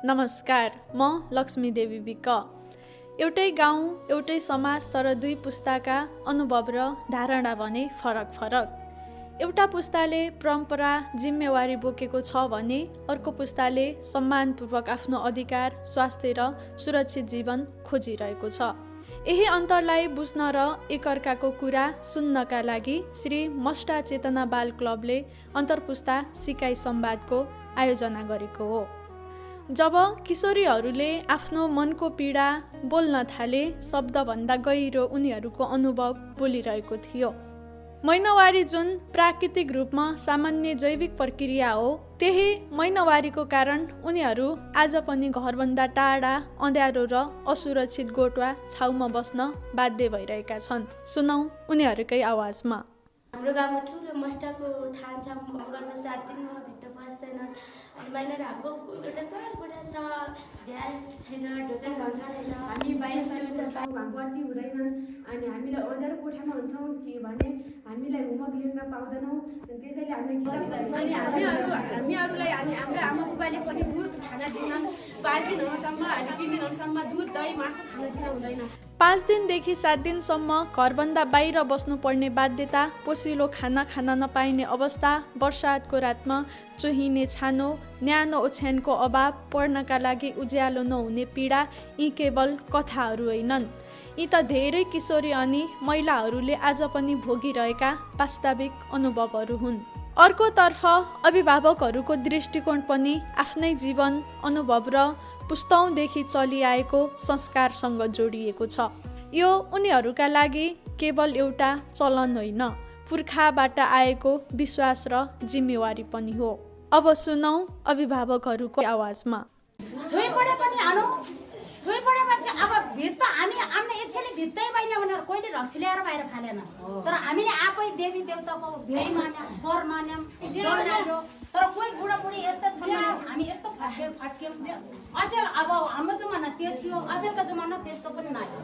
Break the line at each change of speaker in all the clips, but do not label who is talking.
नमस्कार, म लक्ष्मी देवी विक। एउटै गाउँ, एउटै समाज तर दुई पुस्ताका अनुभव र धारणा भने फरक फरक। एउटा पुस्ताले परम्परा, जिम्मेवारी बोकेको छ भने अर्को पुस्ताले सम्मानपूर्वक आफ्नो अधिकार, स्वास्थ्य र सुरक्षित जीवन खोजिरहेको छ। यही अन्तरलाई बुझ्न र एकअर्काको कुरा सुन्नका लागि श्री मष्टा चेतना बाल क्लबले अन्तरपुस्ता सिकाइ संवादको आयोजना गरेको हो। जब किशोरीहरूले आफ्नो मनको पीडा बोल्न थाले, शब्दभन्दा गहिरो उनीहरूको अनुभव बोलिरहेको थियो। महिनावारी जुन प्राकृतिक रूपमा सामान्य जैविक प्रक्रिया हो, त्यही महिनावारीको कारण उनीहरू आज पनि घरभन्दा टाढा, अँध्यारो र असुरक्षित गोठवा छाउमा बस्न बाध्य भइरहेका छन्। सुनौ उनीहरूकै आवाजमा।
हाम्रो गाउँमा ठुलो मस्टाको थान छ, गर्भ 7 दिनमा भित्र बस्दैन। महिना हाम्रो एउटा सानो कोठा छ, झ्याल छैन, ढोका भन्छ छैन। हामी बाहिर बत्ती हुँदैनन् अनि हामीलाई अँध्यारो कोठामा हुन्छौँ कि भने हामीलाई होमवर्क लेख्न पाउँदैनौँ। त्यसैले हामीहरूलाई हाम्रो आमा बुबाले पनि दुध खाना दिनन्। 5 दिनसम्म हामी 3 दिनसम्म दुध, दही, मासु खाना दिन हुँदैन।
5 दिनदेखि 7 दिनसम्म घरभन्दा बाहिर बस्नुपर्ने बाध्यता, पोसिलो खाना खान नपाइने अवस्था, बर्सातको रातमा चुहिने छानो, न्यानो ओछ्यानको अभाव, पढ्नका लागि उज्यालो नहुने पीडा यी केवल कथाहरू होइनन्। यी त धेरै किशोरी अनि महिलाहरूले आज पनि भोगिरहेका वास्तविक अनुभवहरू हुन्। अर्कोतर्फ अभिभावकहरूको दृष्टिकोण पनि आफ्नै जीवन अनुभव र पुस्तौँदेखि चलिआएको संस्कारसँग जोडिएको छ। यो उनीहरूका लागि केवल एउटा चलन होइन, पुर्खाबाट आएको विश्वास र जिम्मेवारी पनि हो। अब सुनौ अभिभावकहरूको आवाजमा।
अब भित्त हामी आफ्नो इच्छाले भित्तै बाहिर भनेर कोहीले रक्सी ल्याएर बाहिर फालेन, तर हामीले आफै देवी देवताको भेरी मान्यौँ, कर मान्यौँ, डर लाग्यो। तर कोही बुढाबुढी यस्तो छन्, हामी यस्तो फट्क्यौँ। अचेल अब हाम्रो जमाना त्यो थियो, अचेलको जमाना त्यस्तो पनि नआयो।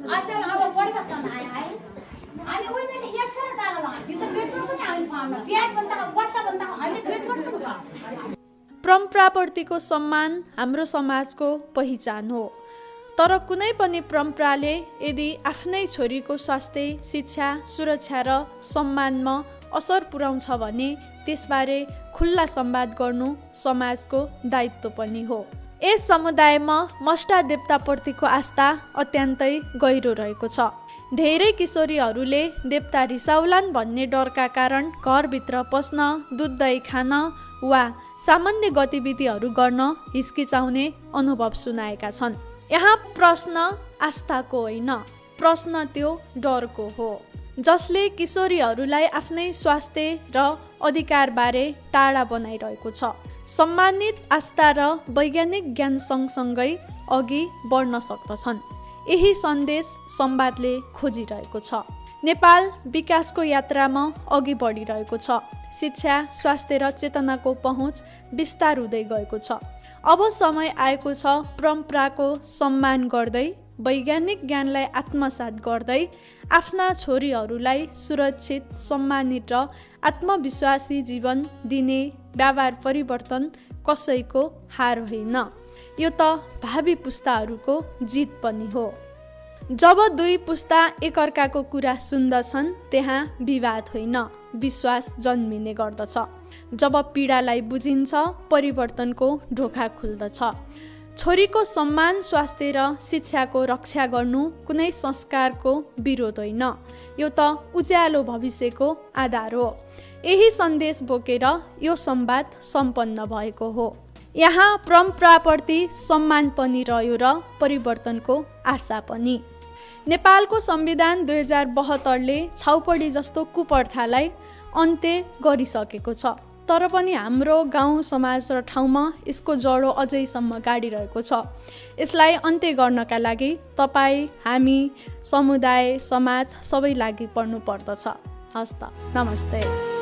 अचेल अब परिवर्तन आयो है। हामी उहिले यसरी टाढा भित्र बेडरुम पनि हामी पाउँदैन, प्याड भन्दा बट्टा भन्दा हामीले बेडरुम पनि पाउँदैन।
परम्पराप्रतिको सम्मान हाम्रो समाजको पहिचान हो। तर कुनै पनि परम्पराले यदि आफ्नै छोरीको स्वास्थ्य, शिक्षा, सुरक्षा र सम्मानमा असर पुर्याउँछ भने त्यसबारे खुल्ला संवाद गर्नु समाजको दायित्व पनि हो। यस समुदायमा मष्टा देवताप्रतिको आस्था अत्यन्तै गहिरो रहेको छ। धेरै किशोरीहरूले देवता रिसाउलान् भन्ने डरका कारण घरभित्र पस्न, दुध दही खान वा सामान्य गतिविधिहरू गर्न हिचकिचाउने अनुभव सुनाएका छन्। यहाँ प्रश्न आस्थाको होइन, प्रश्न त्यो डरको हो, जसले किशोरीहरूलाई आफ्नै स्वास्थ्य र अधिकारबारे टाढा बनाइरहेको छ। सम्मानित आस्था र वैज्ञानिक ज्ञान सँगसँगै अघि बढ्न सक्दछन्। यही सन्देश संवादले खोजिरहेको छ। नेपाल विकासको यात्रामा अघि बढिरहेको छ। शिक्षा, स्वास्थ्य र चेतनाको पहुँच विस्तार हुँदै गएको छ। अब समय आएको छ परम्पराको सम्मान गर्दै, वैज्ञानिक ज्ञानलाई आत्मसात गर्दै आफ्ना छोरीहरूलाई सुरक्षित, सम्मानित र आत्मविश्वासी जीवन दिने व्यवहार परिवर्तन कसैको हार होइन, यो त भावी पुस्ताहरूको जित पनि हो। जब दुई पुस्ता एकअर्काको कुरा सुन्दछन्, त्यहाँ विवाद होइन, विश्वास जन्मिने गर्दछ। जब पीडालाई बुझिन्छ, परिवर्तनको ढोका खुल्दछ। छोरीको सम्मान, स्वास्थ्य र शिक्षाको रक्षा गर्नु कुनै संस्कारको विरोध होइन, यो त उज्यालो भविष्यको आधार हो। यही सन्देश बोकेर यो संवाद सम्पन्न भएको हो। यहाँ परम्पराप्रति सम्मान पनि रह्यो र परिवर्तनको आशा पनि। नेपालको संविधान 2072ले छाउपडी जस्तो कुप्रथालाई अन्त्य गरिसकेको छ। तर पनि हाम्रो गाउँ, समाज र ठाउँमा यसको जडो अझैसम्म गाडिरहेको छ। यसलाई अन्त्य गर्नका लागि तपाईँ, हामी, समुदाय, समाज सबै लागि पर्नु पर्दछ। हस्त, नमस्ते।